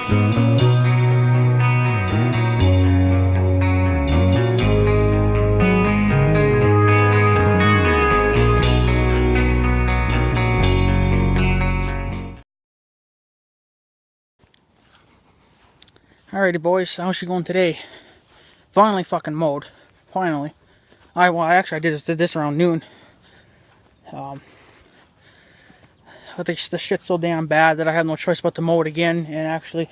Alrighty boys, how's she going today? Finally fucking mowed. Finally. I actually did this around noon. But the shit's so damn bad that I have no choice but to mow it again and actually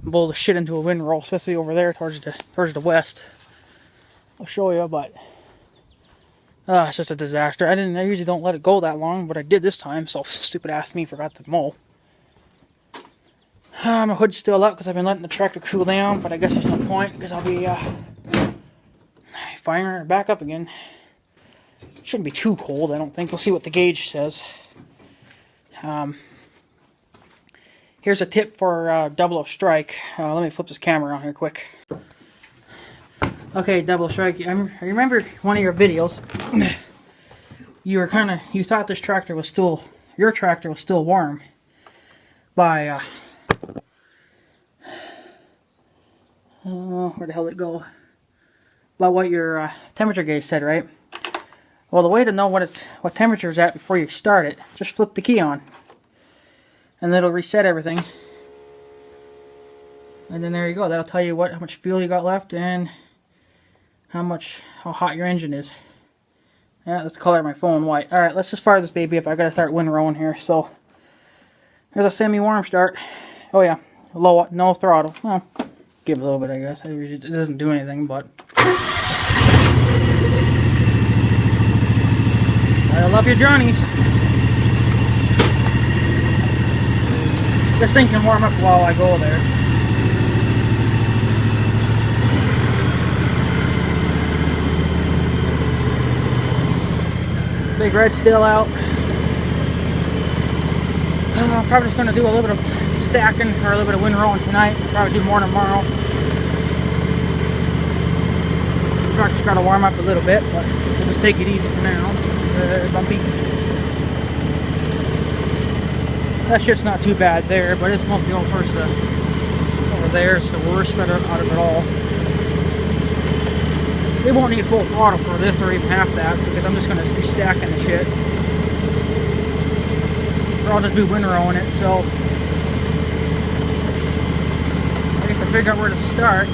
blow the shit into a windrow, especially over there towards the west. I'll show you, but it's just a disaster. I usually don't let it go that long, but I did this time, so stupid ass me forgot to mow. My hood's still up because I've been letting the tractor cool down, but I guess there's no point because I'll be firing it back up again. Shouldn't be too cold, I don't think. We'll see what the gauge says. Here's a tip for double strike. Let me flip this camera on here quick. Okay, double strike. I remember one of your videos. You thought this tractor was still, your tractor was still warm by where the hell did it go? By what your temperature gauge said, right? Well, the way to know what temperature is at before you start it, just flip the key on, and it'll reset everything. And then there you go. That'll tell you how much fuel you got left and how hot your engine is. Yeah, that's the color of my phone, white. All right, let's just fire this baby up. I gotta start windrowing here. So here's a semi-warm start. Oh yeah, low, no throttle. Well, give it a little bit, I guess. It doesn't do anything, but I love your journeys. This thing can warm up while I go there. Big red still out. I'm probably just going to do a little bit of stacking or a little bit of windrowing tonight. Probably do more tomorrow. The truck's got to warm up a little bit, but we'll just take it easy for now. Bumpy. That shit's not too bad there, but it's mostly over there. It's the worst out of it all. We won't need full throttle for this or even half that because I'm just going to be stacking the shit. Or I'll just be windrowing it, so I guess I figure out where to start.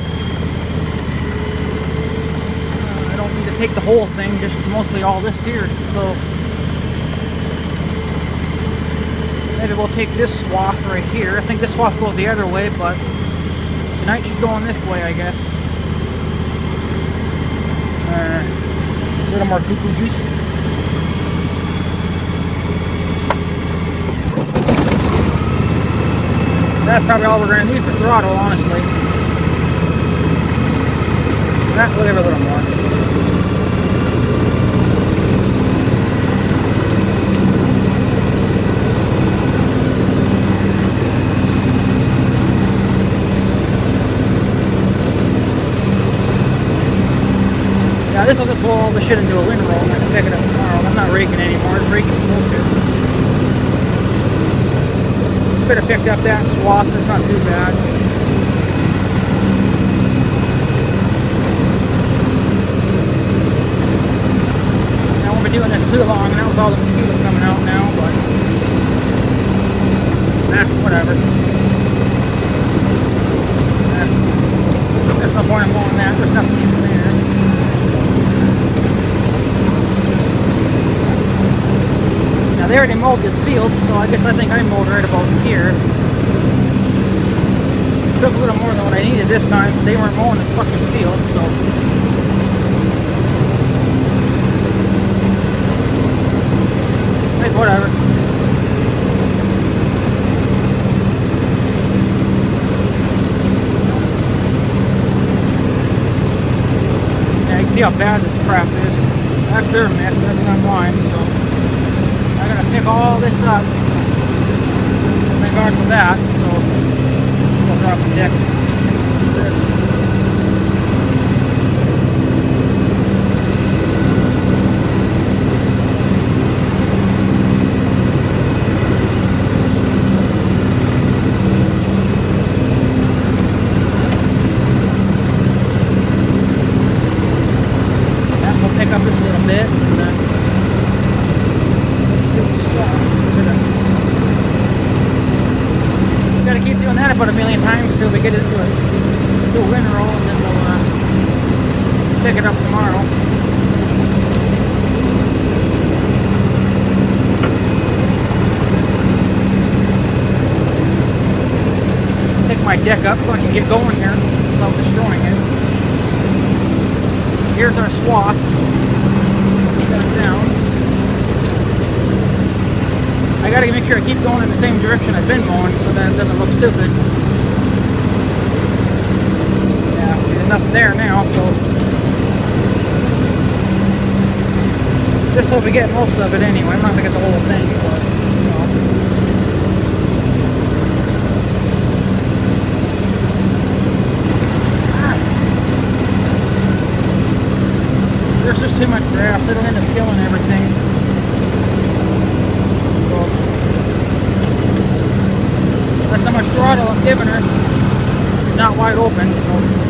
I don't need to take the whole thing, just mostly all this here. So maybe we'll take this swath right here. I think this swath goes the other way, but tonight she's going this way, I guess. A little more cuckoo juice. That's probably all we're going to need for throttle, honestly. We'll give it a little more. Yeah, this will just blow all the shit into a windrow and I can pick it up tomorrow. I'm not raking anymore, it's raking bullshit. Could have picked up that swath, it's not too bad. I won't be doing this too long, now with all the mosquitoes coming out now, but whatever. There's no point in blowing that, there's nothing even there. Now they already mowed this field, so I think I mowed right about here. Took a little more than what I needed this time. They weren't mowing this fucking field, so hey, whatever. Yeah, you can see how bad this crap is. That's their mess, that's not mine, so I'm going to pick all this up in regards to that, so we'll drop the deck. pick it up tomorrow. Pick my deck up so I can get going here without destroying it. Here's our swath. Set it down. I gotta make sure I keep going in the same direction I've been mowing so that it doesn't look stupid. Yeah, there's enough there now, so this will be getting most of it anyway. I'm not gonna get the whole thing, but you know. There's just too much grass. It'll end up killing everything. So, that's how much throttle I'm giving her. It's not wide open. So.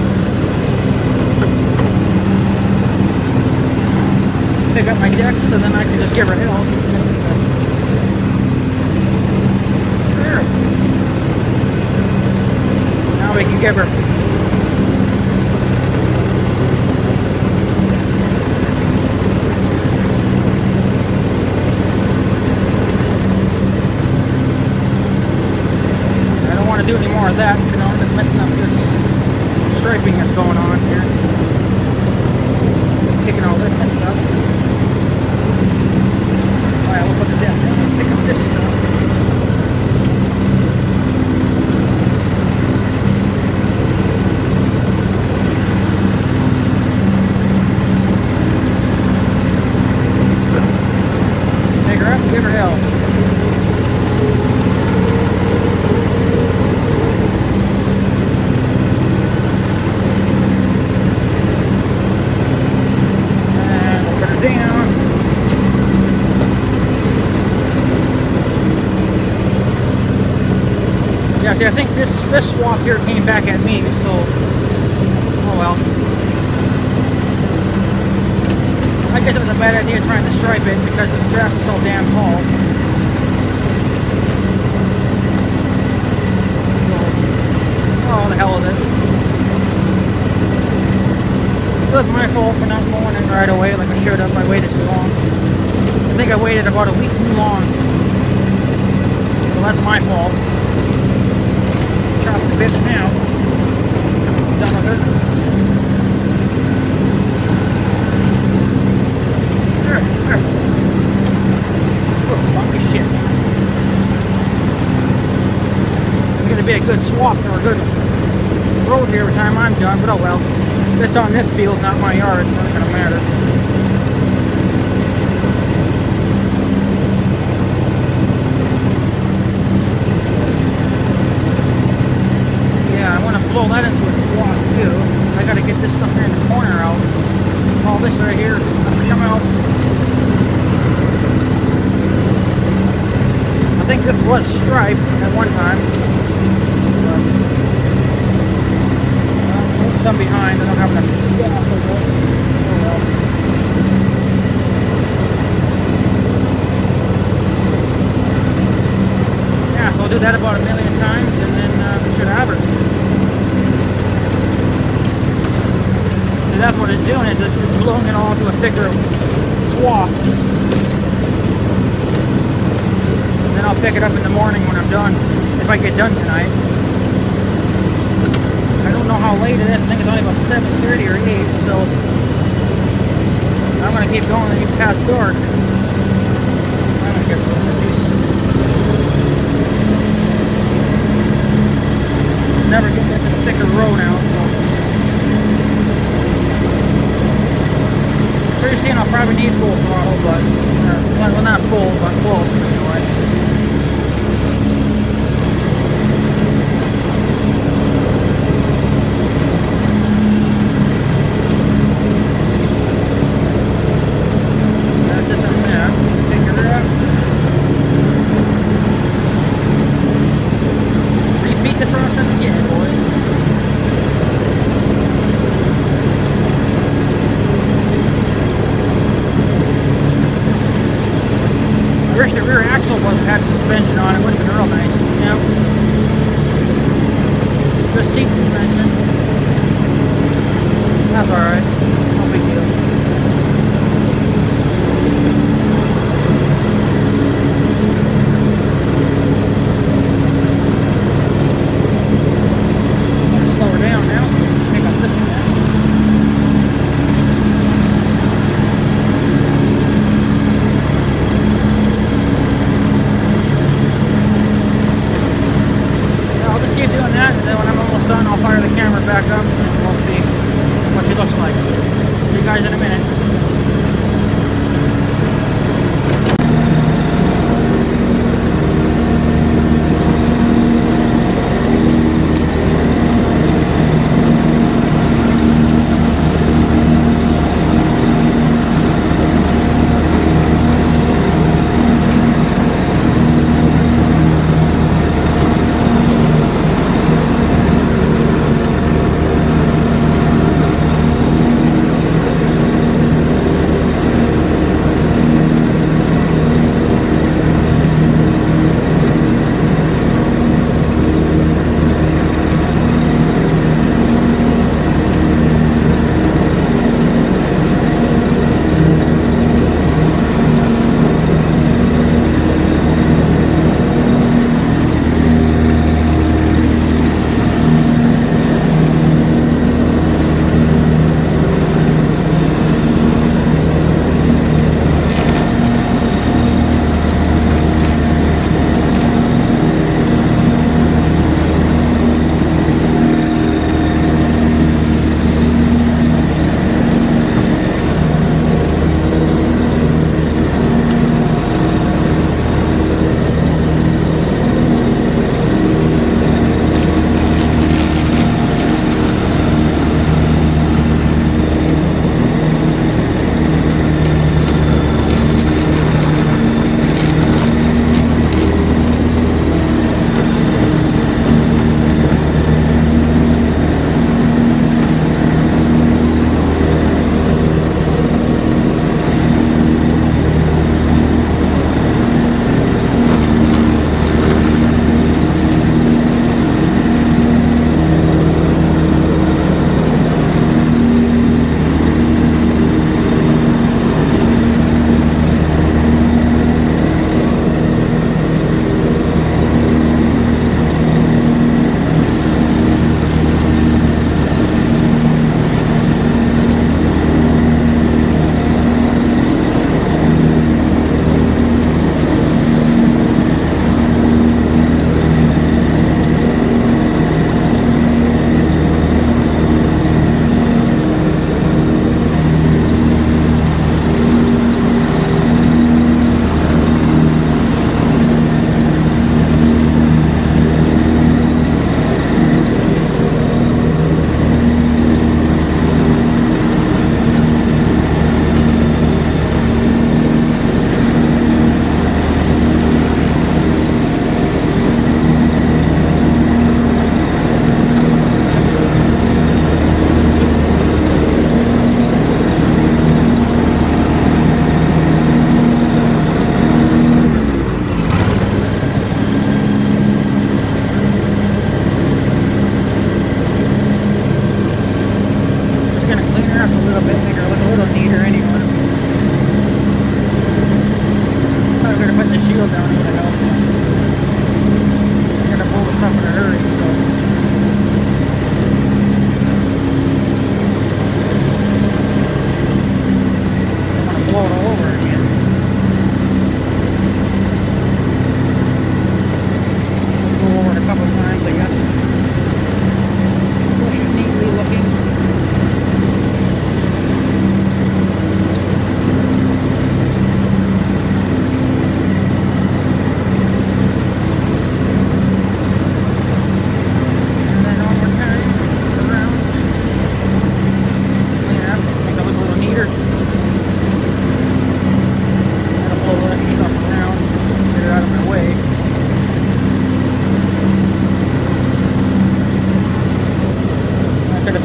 Pick up my deck so then I can just give her hell. There. Now we can give her. Do any more of that, you know, I'm just messing up this striping that's going on here. Kicking all this messed up. Alright, we'll put the deck down and pick up this stuff. Take her up and give her hell. Yeah, see, I think this swath here came back at me, so oh well. I guess it was a bad idea trying to stripe it because the grass is so damn tall. So, oh, the hell with it. It was my fault for not mowing it right away like I should have. I waited too long. I think I waited about a week too long. So that's my fault. Chop the bitch now. Done with it. There. Oh, funky shit. It's gonna be a good swap or a good road here every time I'm done, but oh well. It's on this field, not my yard, so it's not gonna matter. Blow that into a slot too. I gotta get this stuff here in the corner out. All this right here come out. I think this was striped at one time. But, some behind. I don't have enough gas for this. Oh well. Yeah, so I'll do that about 1,000,000 times and then we should have her. That's what it's doing, is it's blowing it all into a thicker swath. Then I'll pick it up in the morning when I'm done, if I get done tonight. I don't know how late it is. I think it's only about 7:30 or 8, so I'm going to keep going and even past dark. I'm going to get rid of these. Never getting into the thicker row now, so. Pretty soon I'll probably need full throttle, but well, not full, but close anyway. That's just a minute. Take her out. Repeat the process again, boys. I wish the rear axle was guys in a minute.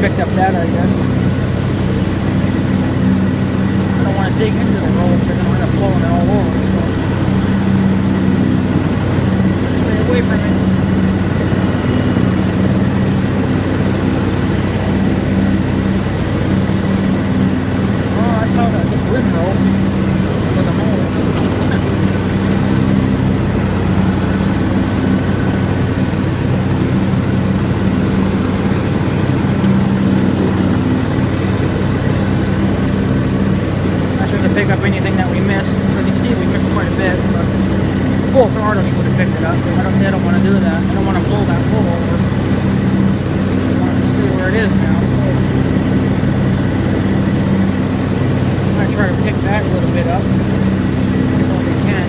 picked up that, I guess. I don't want to dig into the roll because I'm going to blow it all over, so stay away from it. Oh, I thought I was windrow with a mower. Pick up anything that we missed. As you can see, we missed quite a bit, but full throttle would have picked it up. I don't want to do that. I don't want to blow that full over. I want it to stay where it is now. So try to pick that a little bit up. If we can.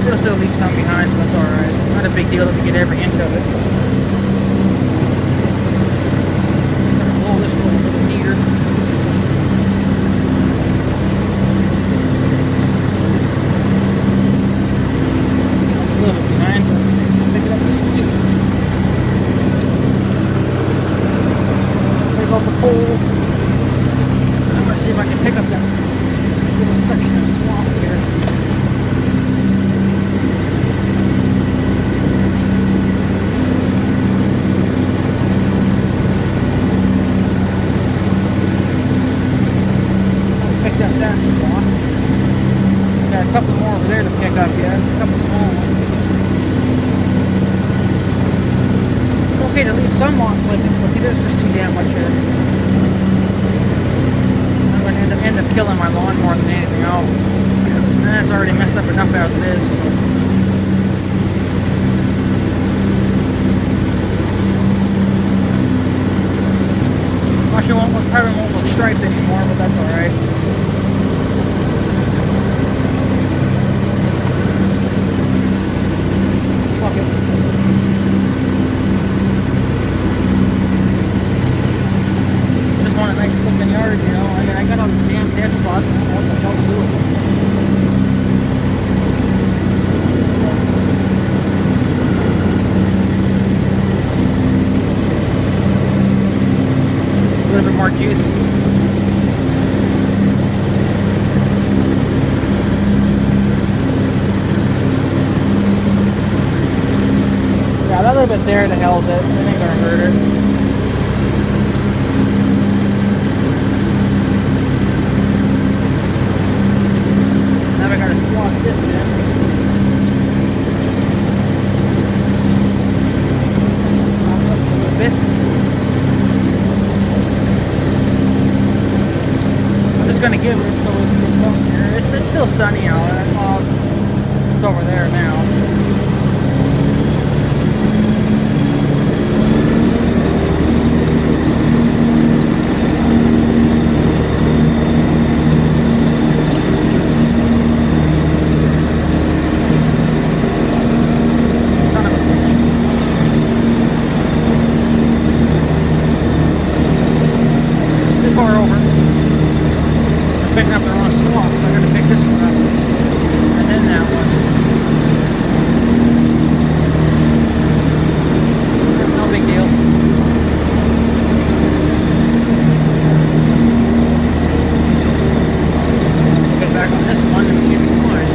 It'll still leave some behind, so that's alright. Not a big deal if we get every inch of it. I'm gonna blow this one a little neater. A little bit behind, but I'll pick it up this week. Pick up the pole. I'm gonna see if I can pick up that little section of swamp here. That spot. Got a couple more over there to pick up yet. A couple small ones. It's okay to leave some on, but there's just too damn much here. I'm going to end up killing my lawn more than anything else. That's already messed up enough as it is. Actually, probably won't look striped anymore, but that's alright. Just want a nice looking yard, you know. I mean, I got all these damn dead spots. I don't know what the hell to do with them. A little bit more juice. Yeah, that little bit there, the hell with it. It ain't gonna hurt it. Now I gotta slot this in. Up a little bit. I'm just gonna give it so it's up here. It's still sunny out. It's over there now. Picking up the wrong swamp, so I gotta pick this one up. And then that one. No big deal. Get back on this one and see if we can find it.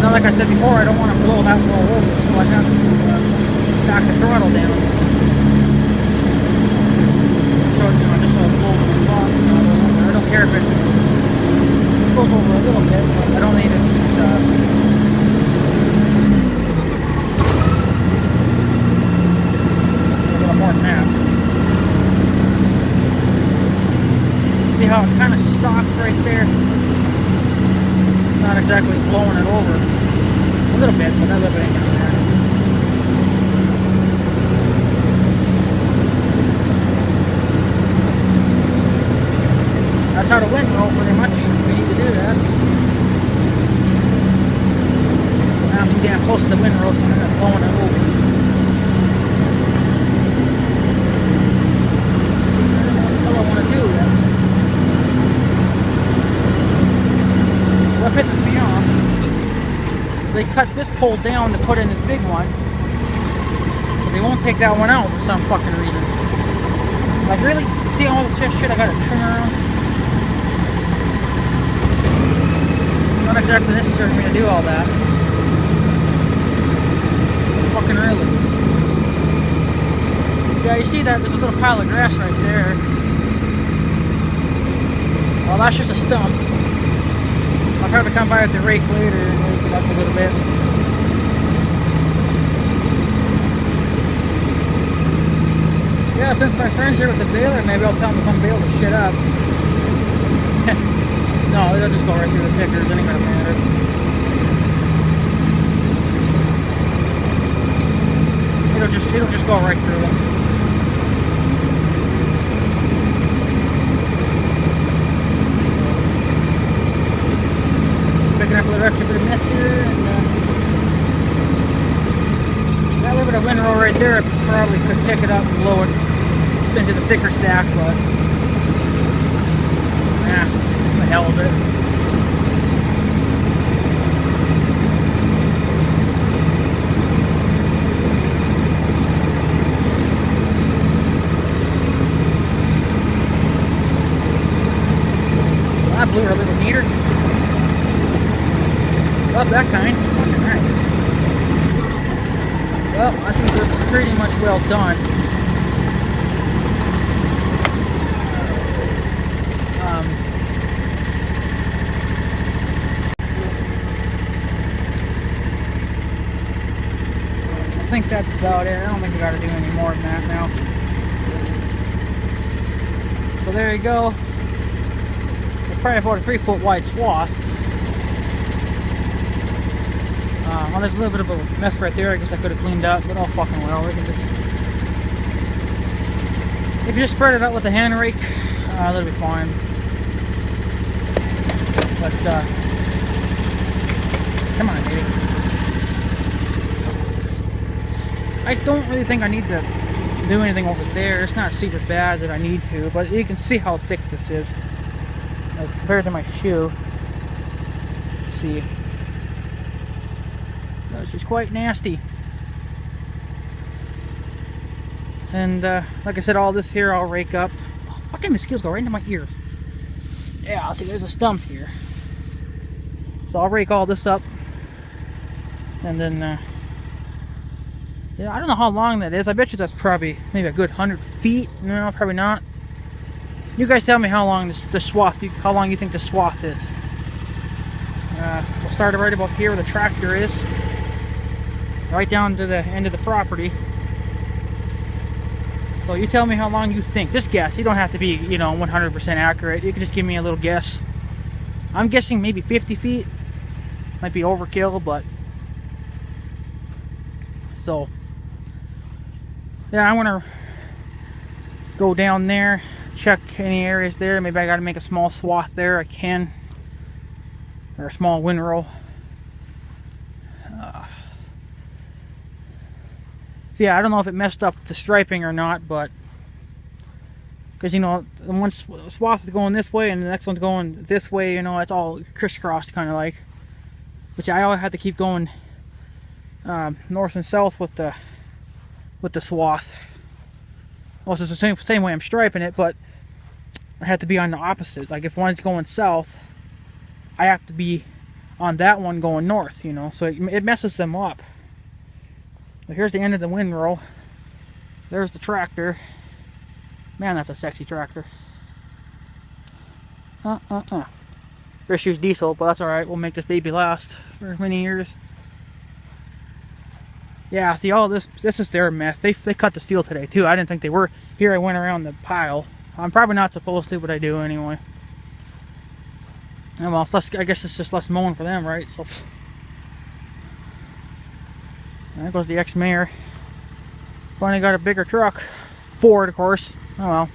Now, like I said before, I don't want to blow that all over, so I have to back the throttle down. So, you know, just so it's over the spot. I don't care if it goes over a little bit, but I don't need it a little more than that. See how it kind of stops right there? Not exactly blowing it over. A little bit, but that little bit ain't gonna matter. That's how to windrow pretty much. We need to do that. Now I'm too damn close to the windrow, so I'm gonna be blowing it over. That's all I want to do then. What pisses me off, they cut this pole down to put in this big one, but they won't take that one out for some fucking reason. Like, really? See all this shit I gotta trim around? Not exactly necessary for me to do all that. Fucking really. Yeah, you see that? There's a little pile of grass right there. Well, that's just a stump. I'll try to come by with the rake later and rake it up a little bit. Yeah, since my friend's here with the baler, maybe I'll tell him to come bale the shit up. No, it'll just go right through the pickers, it ain't gonna matter. just go right through them. Picking up a little extra bit of mist here, and that little bit of windrow right there, I probably could pick it up and blow it into the thicker stack, but the hell with it. That blew her a little neater. Love that kind. Fucking nice. Well, I think we're pretty much well done. I think that's about it. I don't think we gotta do any more than that now. So there you go. It's probably about a 3-foot wide swath. Well, there's a little bit of a mess right there. I guess I could have cleaned up, but oh fucking well. We can just, if you just spread it out with a hand rake, that'll be fine. But come on, dude. I don't really think I need to do anything over there. It's not super bad that I need to, but you can see how thick this is compared to my shoe. Let's see. So it's just quite nasty. And like I said, all this here I'll rake up. Oh, fucking mosquitoes go right into my ear. Yeah, see, there's a stump here. So I'll rake all this up, and then yeah, I don't know how long that is. I bet you that's probably maybe a good 100 feet. No, probably not. You guys tell me how long this swath, how long you think the swath is. We'll start right about here where the tractor is, right down to the end of the property. So you tell me how long you think. Just guess. You don't have to be, you know, 100% accurate. You can just give me a little guess. I'm guessing maybe 50 feet. Might be overkill, but so yeah, I want to go down there, check any areas there. Maybe I got to make a small swath there. I can, or a small windrow. So yeah, I don't know if it messed up the striping or not, but because, you know, the one swath is going this way and the next one's going this way, you know, it's all crisscrossed kind of like. Which I always had to keep going north and south with the swath. Well, it's the same way I'm striping it, but I have to be on the opposite. Like if one's going south, I have to be on that one going north, you know, so it messes them up. So here's the end of the windrow. There's the tractor. Man, that's a sexy tractor. Just use diesel, but that's alright. We'll make this baby last for many years. Yeah, see, all this is their mess. They cut this field today too. I didn't think they were. Here I went around the pile. I'm probably not supposed to, but I do anyway. And well, I guess it's just less mowing for them, right? So there goes the ex-mayor. Finally got a bigger truck. Ford, of course. Oh well.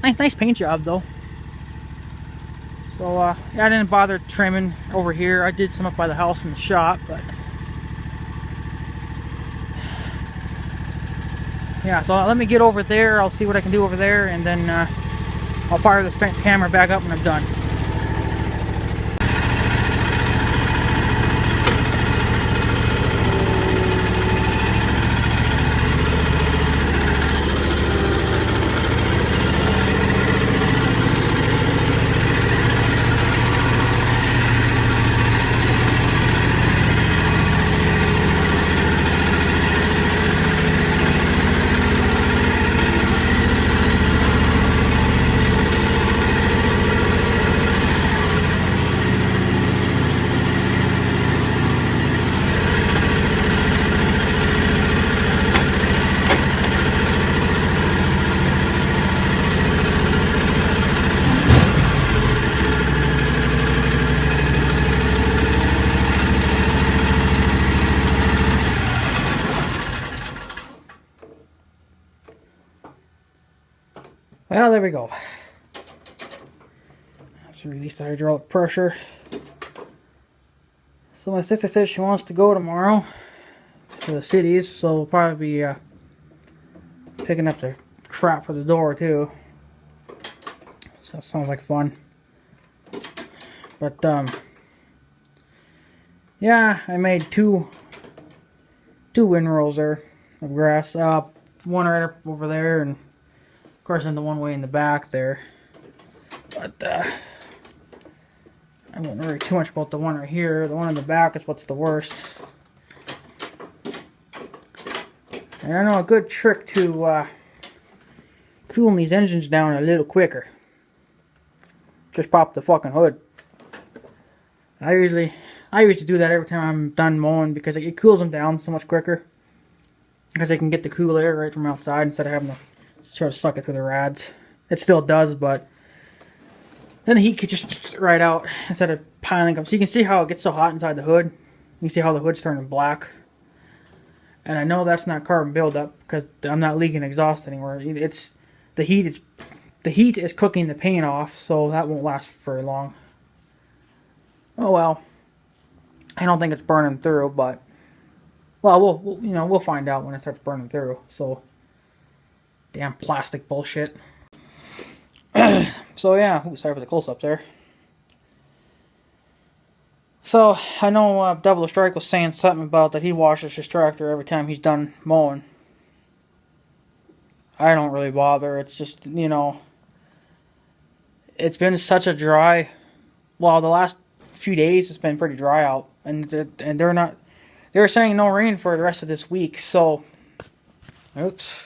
Nice paint job though. So yeah, I didn't bother trimming over here. I did some up by the house in the shop, but yeah, so let me get over there. I'll see what I can do over there, and then I'll fire this camera back up when I'm done. Well, there we go. Let's release the hydraulic pressure. So my sister says she wants to go tomorrow to the cities, so we'll probably be picking up the crap for the door too. So that sounds like fun. But yeah, I made two windrows there of grass. One right up over there, and of course then the one way in the back there. But I won't worry too much about the one right here. The one in the back is what's the worst. And I know a good trick to cooling these engines down a little quicker. Just pop the fucking hood. I usually do that every time I'm done mowing because it cools them down so much quicker. Because they can get the cool air right from outside instead of having to sort of suck it through the rads. It still does, but then the heat could just right out instead of piling up. So you can see how it gets so hot inside the hood. You can see how the hood's turning black. And I know that's not carbon buildup because I'm not leaking exhaust anywhere. It's the heat is cooking the paint off, so that won't last very long. Oh well. I don't think it's burning through, but well, we'll find out when it starts burning through. So damn plastic bullshit. So yeah, ooh, sorry for the close-ups there. So I know Double Strike was saying something about that he washes his tractor every time he's done mowing. I don't really bother. It's just, you know, it's been such a dry. Well, the last few days it's been pretty dry out, and they're saying no rain for the rest of this week. So, oops,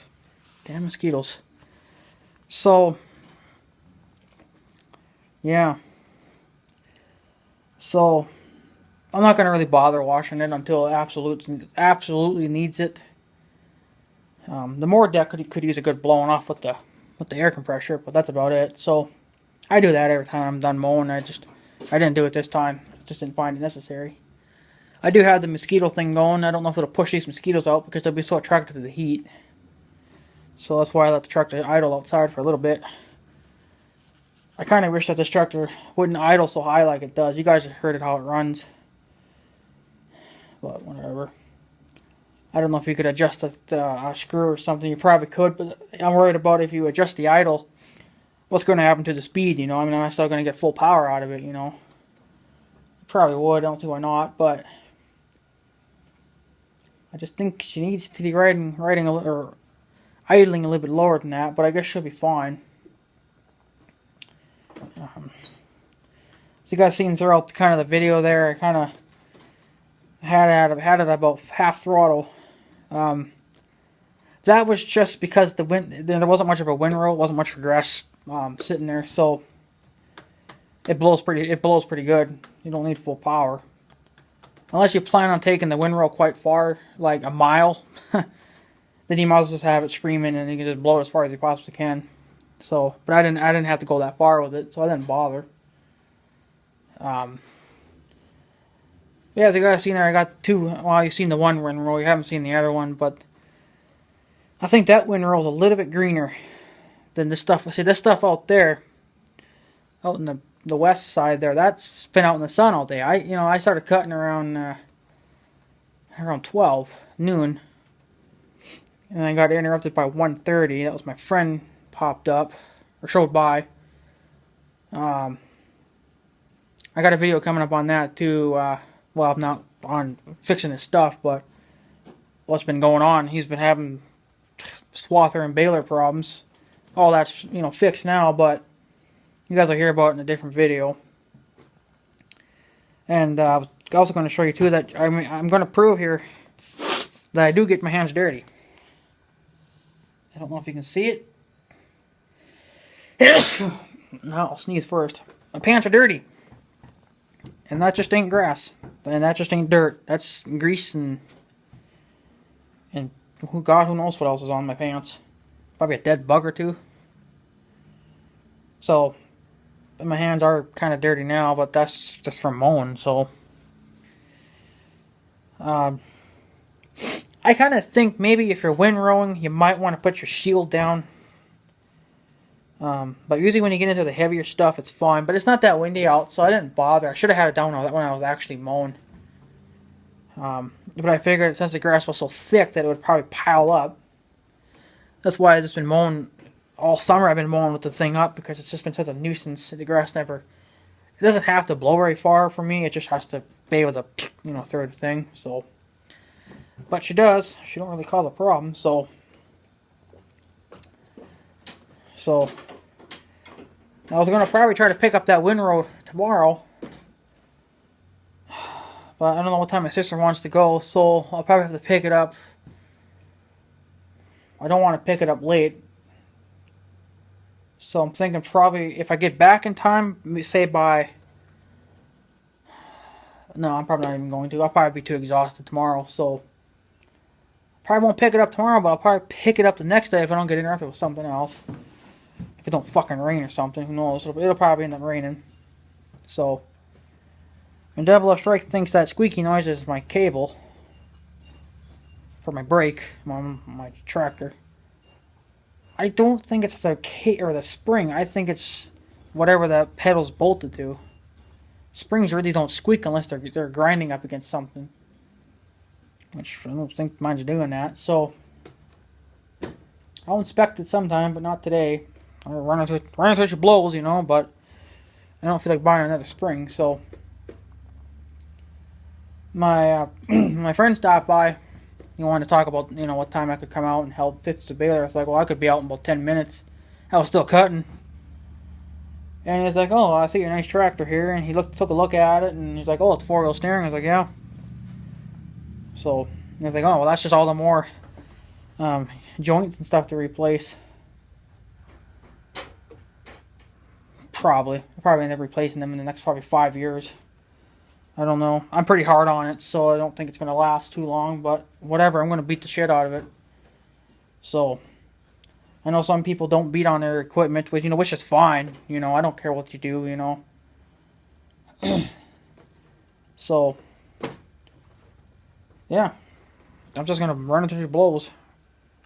damn mosquitoes. So, yeah. So, I'm not gonna really bother washing it until it absolutely needs it. The mower deck could use a good blowing off with the air compressor, but that's about it. So, I do that every time I'm done mowing. I didn't do it this time. Just didn't find it necessary. I do have the mosquito thing going. I don't know if it'll push these mosquitoes out because they'll be so attracted to the heat. So that's why I let the tractor idle outside for a little bit. I kind of wish that this tractor wouldn't idle so high like it does. You guys have heard it how it runs. But whatever. I don't know if you could adjust a screw or something. You probably could, but I'm worried about if you adjust the idle, what's going to happen to the speed, you know? I mean, am I still going to get full power out of it, you know? Probably would. I don't see why not, but I just think she needs to be idling a little bit lower than that, but I guess she'll be fine. So you guys seen throughout kind of the video there, I kind of had it about half throttle. That was just because there wasn't much of a windrow, wasn't much for grass sitting there, so it blows pretty good. You don't need full power. Unless you plan on taking the windrow quite far, like a mile, then you might as well just have it screaming and you can just blow it as far as you possibly can. So, but I didn't have to go that far with it, so I didn't bother. Yeah, as you guys seen there, I got two. Well, you've seen the one windrow, you haven't seen the other one, but I think that windrow is a little bit greener than this stuff. See, this stuff out there, out in the west side there, that's been out in the sun all day. I started cutting around 12 noon, and I got interrupted by 1:30. That was my friend popped up or showed by. I got a video coming up on that too. Well, I'm not on fixing his stuff, but what's been going on? He's been having swather and baler problems. All that's fixed now, but you guys will hear about it in a different video. And I was also going to show you too that I'm going to prove here that I do get my hands dirty. I don't know if you can see it. No, I'll sneeze first. My pants are dirty. And that just ain't grass. And that just ain't dirt. That's grease and God, who knows what else is on my pants. Probably a dead bug or two. So, my hands are kind of dirty now, but that's just from mowing, so. I kind of think maybe if you're windrowing, you might want to put your shield down. But usually when you get into the heavier stuff, it's fine. But it's not that windy out, so I didn't bother. I should have had it down when I was actually mowing. But I figured since the grass was so thick that it would probably pile up. That's why I've just been mowing all summer. I've been mowing with the thing up because it's just been such a nuisance. The grass never... It doesn't have to blow very far for me. It just has to be able to, throw the thing. So, but she does. She don't really cause a problem. So I was gonna probably try to pick up that windrow tomorrow, but I don't know what time my sister wants to go. So I'll probably have to pick it up. I don't want to pick it up late. So I'm thinking probably if I get back in time, say by... No, I'm probably not even going to. I'll probably be too exhausted tomorrow. So probably won't pick it up tomorrow, but I'll probably pick it up the next day if I don't get interrupted with something else. If it don't fucking rain or something, who knows? It'll probably end up raining. So, and Double F Strike thinks that squeaky noise is my cable for my brake on my tractor. I don't think it's the spring. I think it's whatever the pedal's bolted to. Springs really don't squeak unless they're grinding up against something, which I don't think mine's doing that. So I'll inspect it sometime, but not today. I'll run into it till it blows, But I don't feel like buying another spring. So my my friend stopped by. He wanted to talk about, what time I could come out and help fix the baler. I was like, well, I could be out in about 10 minutes. I was still cutting. And he's like, oh, I see your nice tractor here. And he took a look at it, and he's like, oh, it's four-wheel steering. I was like, yeah. So, he's like, oh, well, that's just all the more joints and stuff to replace. Probably. I'll probably end up replacing them in the next probably 5 years. I don't know. I'm pretty hard on it, so I don't think it's going to last too long, but whatever. I'm going to beat the shit out of it. So, I know some people don't beat on their equipment, which is fine. I don't care what you do, So, yeah. I'm just going to run until she blows.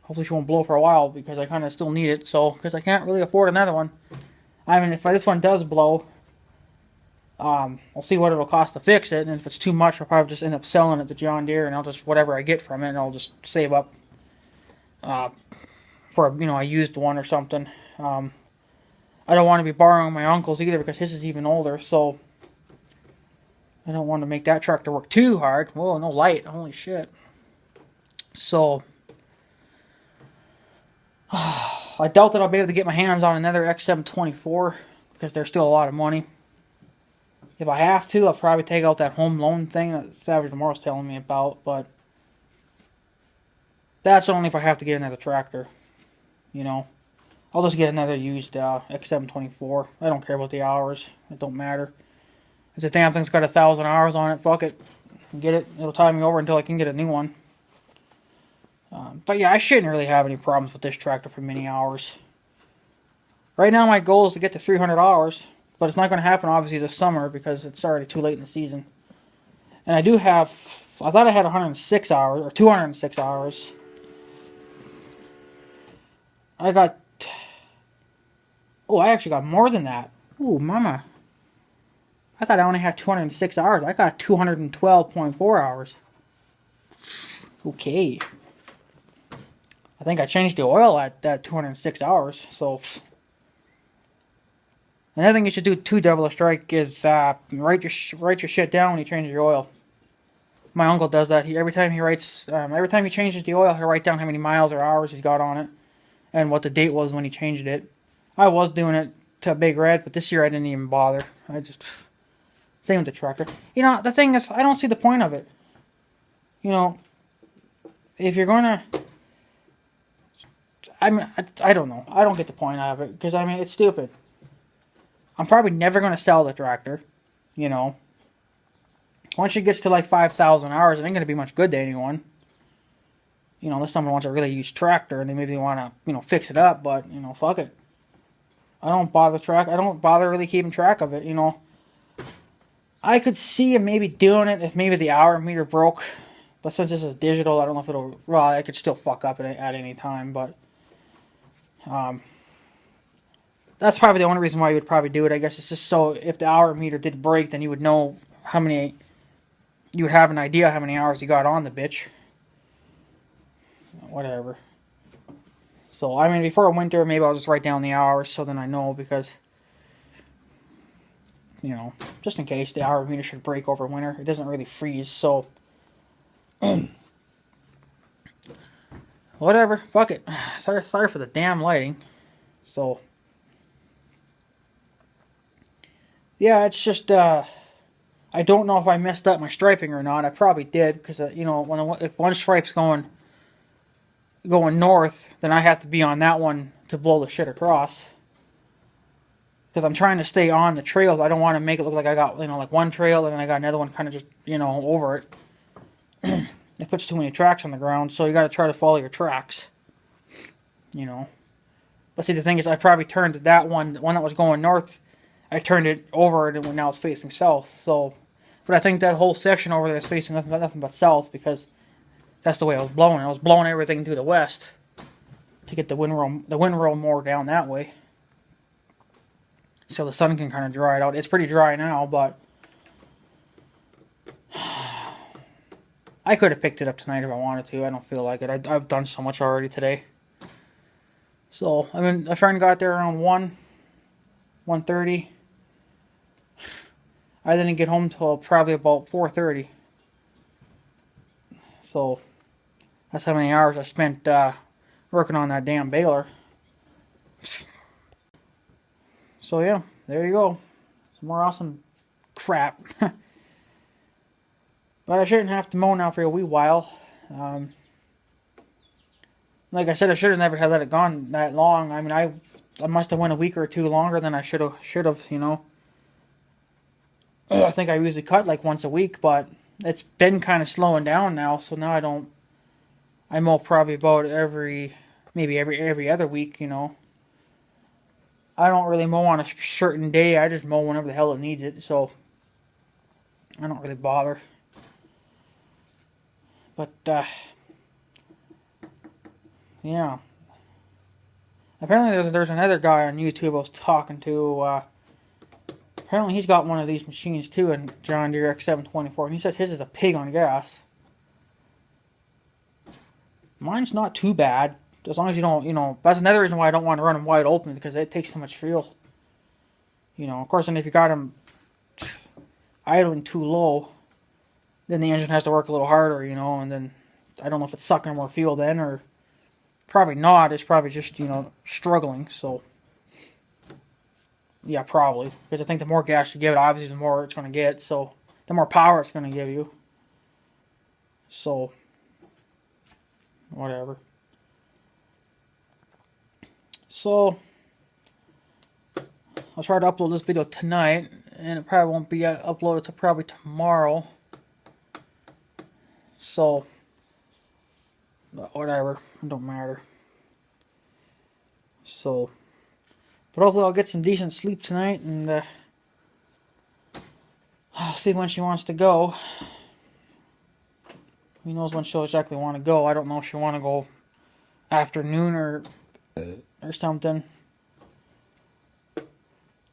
Hopefully she won't blow for a while, because I kind of still need it, because I can't really afford another one. I mean, if this one does blow... I'll see what it'll cost to fix it, and if it's too much, I'll probably just end up selling it to John Deere, and I'll just, whatever I get from it, and I'll just save up for, a used one or something. I don't want to be borrowing my uncle's either, because his is even older, so I don't want to make that tractor work too hard. Whoa, no light, holy shit. So, I doubt that I'll be able to get my hands on another x724, because they're still a lot of money. If I have to, I'll probably take out that home loan thing that Savage Tomorrow's telling me about, but that's only if I have to get another tractor, I'll just get another used x724. I don't care about the hours. It don't matter. If the damn thing's got 1,000 hours on it, fuck it. Get it. It'll tie me over until I can get a new one. But yeah, I shouldn't really have any problems with this tractor for many hours. Right now my goal is to get to 300 hours. But it's not going to happen, obviously, this summer because it's already too late in the season. And I do have... I thought I had 106 hours, or 206 hours. I got... Oh, I actually got more than that. Ooh, mama. I thought I only had 206 hours. I got 212.4 hours. Okay. I think I changed the oil at 206 hours, so... Another thing you should do too, Double A Strike, is write your shit down when you change your oil. My uncle does that. Every time he changes the oil, he'll write down how many miles or hours he's got on it, and what the date was when he changed it. I was doing it to Big Red, but this year I didn't even bother. Same with the tractor. The thing is, I don't see the point of it. If you're gonna, I don't know. I don't get the point of it because it's stupid. I'm probably never going to sell the tractor, Once it gets to like 5,000 hours, it ain't going to be much good to anyone. Unless someone wants a really used tractor and they maybe want to, fix it up, but, fuck it. I don't bother really keeping track of it, I could see him maybe doing it if maybe the hour meter broke. But since this is digital, I don't know if it'll, well, I could still fuck up at any time, but, that's probably the only reason why you would probably do it. I guess it's just so if the hour meter did break, then you would know how many. You would have an idea how many hours you got on the bitch. Whatever. So I mean, before winter, maybe I'll just write down the hours so then I know, because you know, just in case the hour meter should break over winter, it doesn't really freeze. So whatever. Fuck it. Sorry for the damn lighting. So yeah, it's just I don't know if I messed up my striping or not. I probably did, because you know, if one stripe's going north, then I have to be on that one to blow the shit across. Because I'm trying to stay on the trails. I don't want to make it look like I got, you know, like one trail and then I got another one kind of just, you know, over it. It puts too many tracks on the ground, so you got to try to follow your tracks. You know. But see, the thing is, I probably turned that one, the one that was going north, I turned it over and now it's facing south. So, but I think that whole section over there is facing nothing but south, because that's the way I was blowing. I was blowing everything to the west to get the windrow more down that way, so the sun can kind of dry it out. It's pretty dry now, but I could have picked it up tonight if I wanted to. I don't feel like it. I've done so much already today. So, I mean, a friend got there around 1:30. I didn't get home till probably about 4:30. So, that's how many hours I spent working on that damn baler. So yeah, there you go. Some more awesome crap. But I shouldn't have to mow now for a wee while. Like I said, I should have never had let it gone that long. I mean, I must have went a week or two longer than I should have, you know. I think I usually cut like once a week, but it's been kind of slowing down now, so now I mow probably about maybe every other week, you know. I don't really mow on a certain day. I just mow whenever the hell it needs it, so I don't really bother. But, yeah. Apparently there's another guy on YouTube I was talking to. Apparently he's got one of these machines too, a John Deere x724, and he says his is a pig on gas. Mine's not too bad, as long as you don't, you know, that's another reason why I don't want to run them wide open, because it takes too much fuel. You know, of course, and if you got them idling too low, then the engine has to work a little harder, you know, and then I don't know if it's sucking more fuel then, or probably not. It's probably just, you know, struggling, so yeah, probably, because I think the more gas you give it, obviously the more it's going to get, so the more power it's going to give you. So whatever. So I'll try to upload this video tonight, and it probably won't be uploaded till probably tomorrow. So, but whatever, it don't matter. So, but hopefully I'll get some decent sleep tonight, and I'll see when she wants to go. Who knows when she'll exactly want to go. I don't know if she'll want to go afternoon or something.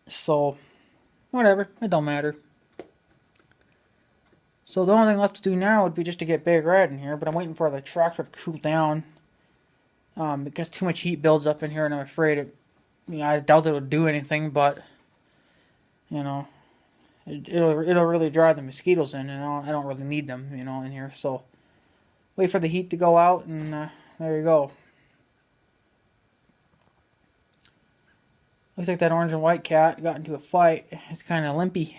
So, whatever, it don't matter. So the only thing left to do now would be just to get Big Red in here, but I'm waiting for the tractor to cool down. Because too much heat builds up in here, and I'm afraid I doubt it'll do anything, but, you know, it'll really drive the mosquitoes in, and I don't really need them, you know, in here. So, wait for the heat to go out, and there you go. Looks like that orange and white cat got into a fight. It's kind of limpy.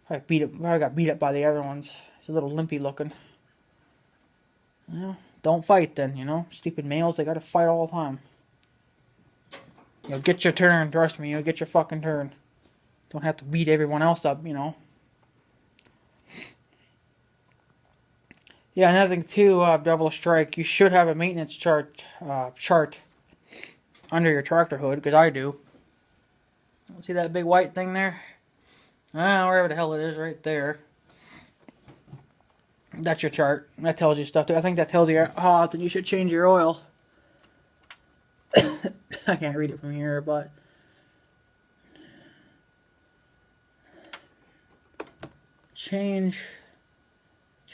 Probably got beat up by the other ones. It's a little limpy looking. Well, don't fight then, you know. Stupid males, they gotta fight all the time. You'll get your turn, trust me, you'll get your fucking turn. Don't have to beat everyone else up, you know. Yeah, another thing too, Double Strike, you should have a maintenance chart under your tractor hood, because I do. See that big white thing there? Wherever the hell it is, right there. That's your chart. That tells you stuff too. I think that tells you how often you should change your oil. I can't read it from here, but change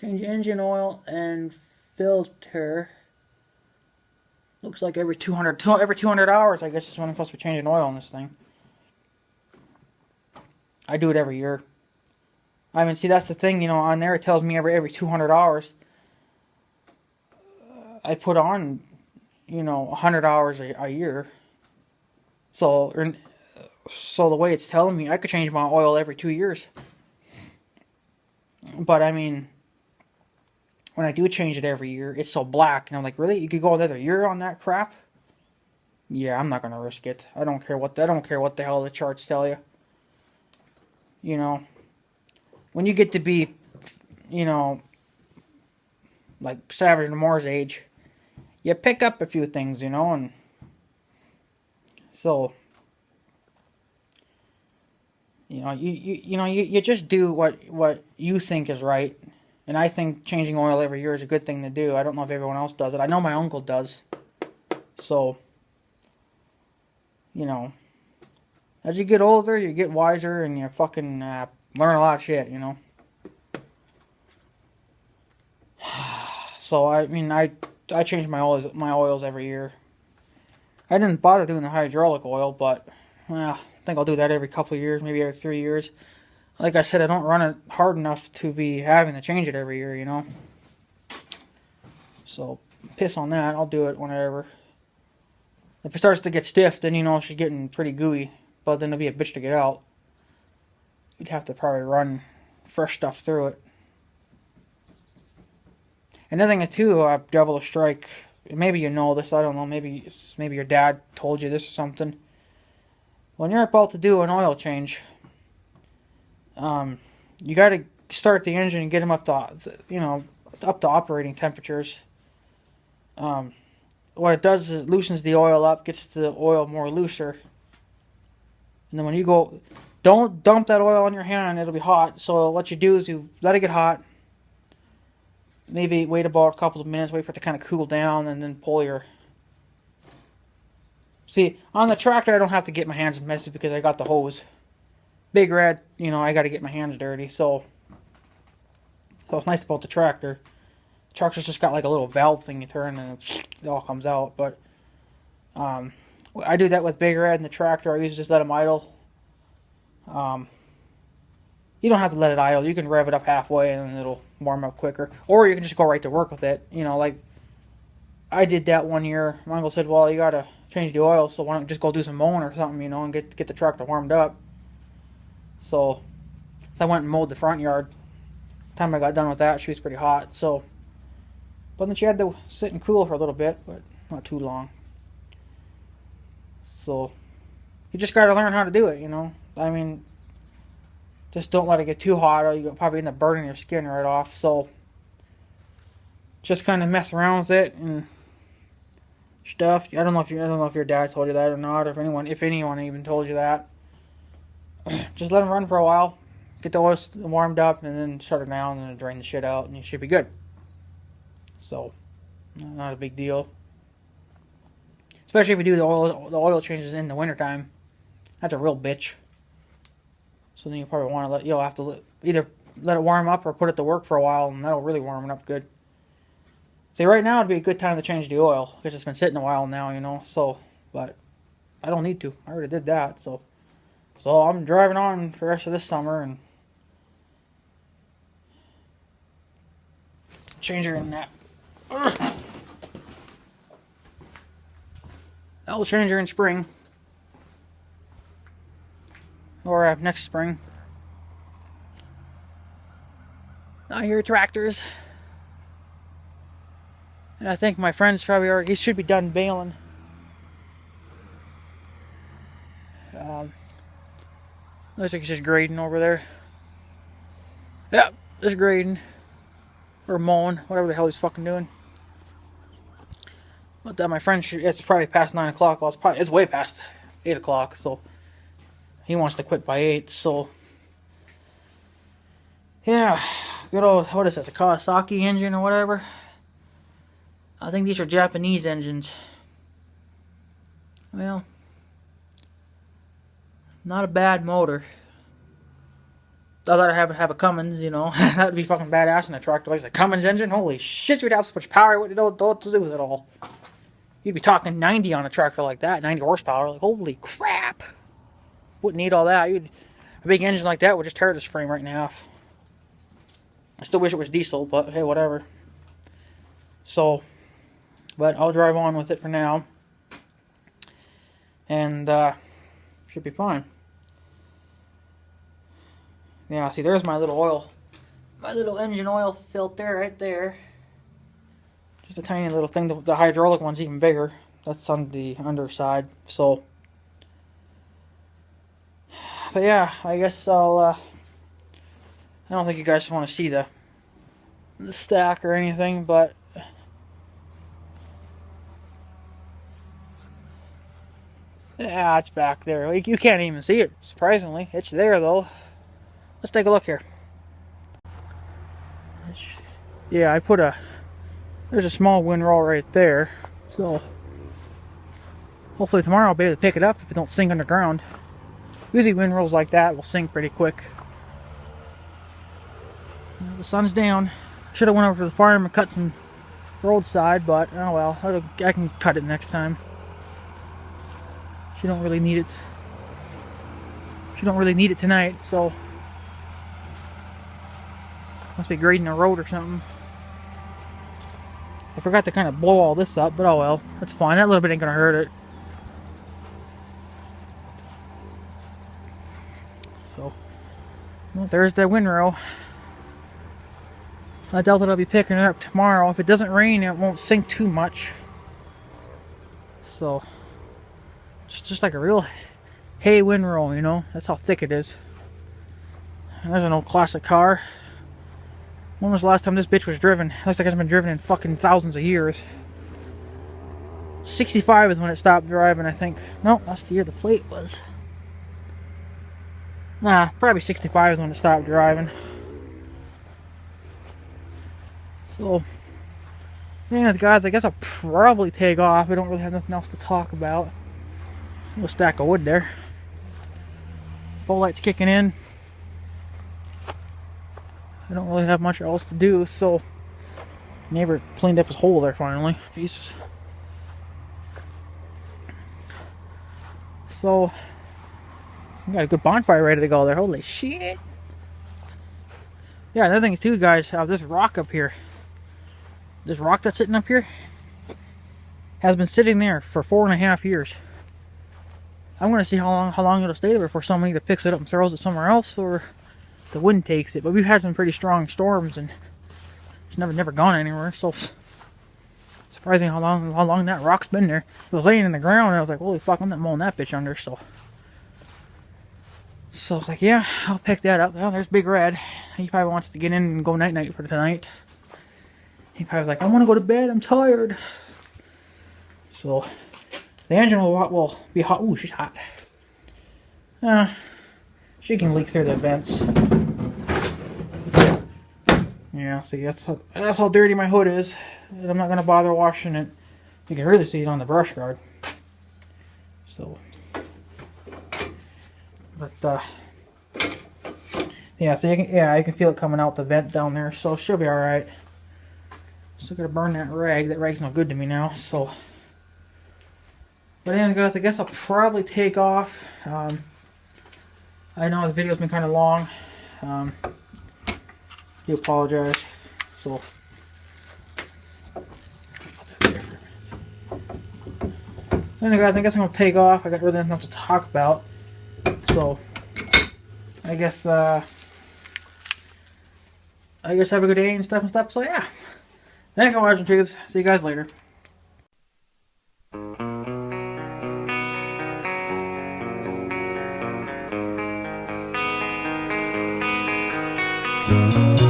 engine oil and filter. Looks like every 200 hours, I guess, is when I'm supposed to be changing oil on this thing. I do it every year. I mean, see, that's the thing, you know, on there it tells me every 200 hours. I put on, you know, 100 hours a year. So the way it's telling me, I could change my oil every 2 years. But I mean, when I do change it every year, it's so black, and I'm like, really? You could go another year on that crap? Yeah, I'm not gonna risk it. I don't care what the hell the charts tell you. You know, when you get to be, you know, like Savage Lamar's age, you pick up a few things, you know, and so, you know, you just do what you think is right. And I think changing oil every year is a good thing to do. I don't know if everyone else does it. I know my uncle does. So, you know, as you get older, you get wiser, and you fucking learn a lot of shit, you know. So, I mean, I change my oils every year. I didn't bother doing the hydraulic oil, but, well, I think I'll do that every couple of years, maybe every 3 years. Like I said, I don't run it hard enough to be having to change it every year, you know. So, piss on that. I'll do it whenever. If it starts to get stiff, then you know she's getting pretty gooey. But then it'll be a bitch to get out. You'd have to probably run fresh stuff through it. Another thing, too, Devil Strike. Maybe you know this, I don't know. Maybe your dad told you this or something. When you're about to do an oil change, you got to start the engine and get them up to, you know, up to operating temperatures. What it does is it loosens the oil up, gets the oil more looser. And then when you go, don't dump that oil on your hand, it'll be hot. So what you do is you let it get hot. Maybe wait about a couple of minutes, wait for it to kind of cool down, and then pull your... See, on the tractor I don't have to get my hands messy because I got the hose. Big Red, you know, I got to get my hands dirty, so it's nice about the tractor. The tractor's just got like a little valve thing you turn and it all comes out. But I do that with Big Red and the tractor. I usually just let them idle. You don't have to let it idle. You can rev it up halfway and then it'll warm up quicker. Or you can just go right to work with it. You know, like I did that one year. My uncle said, well, you got to change the oil, so why don't you just go do some mowing or something, you know, and get the tractor warmed up. So I went and mowed the front yard. The time I got done with that, she was pretty hot. So, but then she had to sit and cool for a little bit, but not too long. So you just got to learn how to do it, you know. I mean, just don't let it get too hot, or you'll probably end up burning your skin right off. So just kind of mess around with it and stuff. I don't know if your dad told you that or not, or if anyone even told you that. Just let them run for a while, get the oil warmed up, and then shut it down, and then drain the shit out, and you should be good. So, not a big deal. Especially if you do the oil changes in the wintertime. That's a real bitch. So then you probably want to you'll have to either let it warm up or put it to work for a while, and that'll really warm it up good. See, right now would be a good time to change the oil, because it's been sitting a while now, you know. So, but I don't need to. I already did that, so I'm driving on for the rest of this summer and change her in that. I'll change her in spring. Or next spring. I hear tractors. And I think my friend's probably already, he should be done baling. Looks like he's just grading over there. Yeah, just grading. Or mowing, whatever the hell he's fucking doing. But my friend, it's probably past 9 o'clock. Well, it's way past 8 o'clock, so he wants to quit by 8, so yeah, good old, what is this, a Kawasaki engine or whatever? I think these are Japanese engines. Well, not a bad motor. I thought I'd have a Cummins, you know. That would be fucking badass in a tractor. Like a Cummins engine. Holy shit, you'd have so much power. You wouldn't know what to do with it all. You'd be talking 90 on a tractor like that. 90 horsepower. Like, holy crap. Wouldn't need all that. A big engine like that would just tear this frame right in half. I still wish it was diesel, but hey, whatever. So, but I'll drive on with it for now. And, should be fine. Yeah, see, there's my little engine oil filter right there. Just a tiny little thing. The hydraulic one's even bigger. That's on the underside. So, but yeah, I guess I don't think you guys want to see the stack or anything, but yeah, it's back there. You can't even see it, surprisingly. It's there, though. Let's take a look here. Yeah, there's a small windrow right there. So, hopefully tomorrow I'll be able to pick it up if it don't sink underground. Usually windrows like that will sink pretty quick. The sun's down. Should have went over to the farm and cut some roadside, but oh well. I can cut it next time. She don't really need it. She don't really need it tonight, so must be grading a road or something. I forgot to kind of blow all this up, but oh well. That's fine. That little bit ain't gonna hurt it. So, well, there's that windrow. I doubt that I'll be picking it up tomorrow. If it doesn't rain, it won't sink too much. So, just like a real hay windrow, you know. That's how thick it is. There's an old classic car. When was the last time this bitch was driven? It looks like it's been driven in fucking thousands of years. 65 is when it stopped driving, I think. No, that's the year the plate was. Nah, probably 65 is when it stopped driving. So, anyways, guys, I guess I'll probably take off. I don't really have nothing else to talk about. A little stack of wood there. Full light's kicking in. I don't really have much else to do, so neighbor cleaned up his hole there finally. Jesus. So we got a good bonfire ready to go there. Holy shit. Yeah, another thing too, guys, this rock up here. This rock that's sitting up here has been sitting there for 4.5 years. I'm gonna see how long it'll stay there before somebody either picks it up and throws it somewhere else or the wind takes it. But we've had some pretty strong storms and it's never gone anywhere. So surprising how long that rock's been there. It was laying in the ground and I was like, holy fuck, I'm not mowing that bitch under. So I was like, yeah, I'll pick that up. Well, there's Big Red. He probably wants to get in and go night-night for tonight. He probably was like, I want to go to bed, I'm tired. So the engine will be hot. Ooh, she's hot. She can leak through the vents. Yeah, see, that's how dirty my hood is. I'm not going to bother washing it. You can really see it on the brush guard. So, but, yeah, so I can feel it coming out the vent down there, so she'll be alright. Still gotta burn that rag. That rag's no good to me now, so. But anyway, guys, I guess I'll probably take off. I know the video's been kind of long. Do apologize. So anyway, guys, I guess I'm gonna take off. I got really nothing else to talk about. So I guess have a good day and stuff. So yeah. Thanks for watching, tubes. See you guys later. Thank you.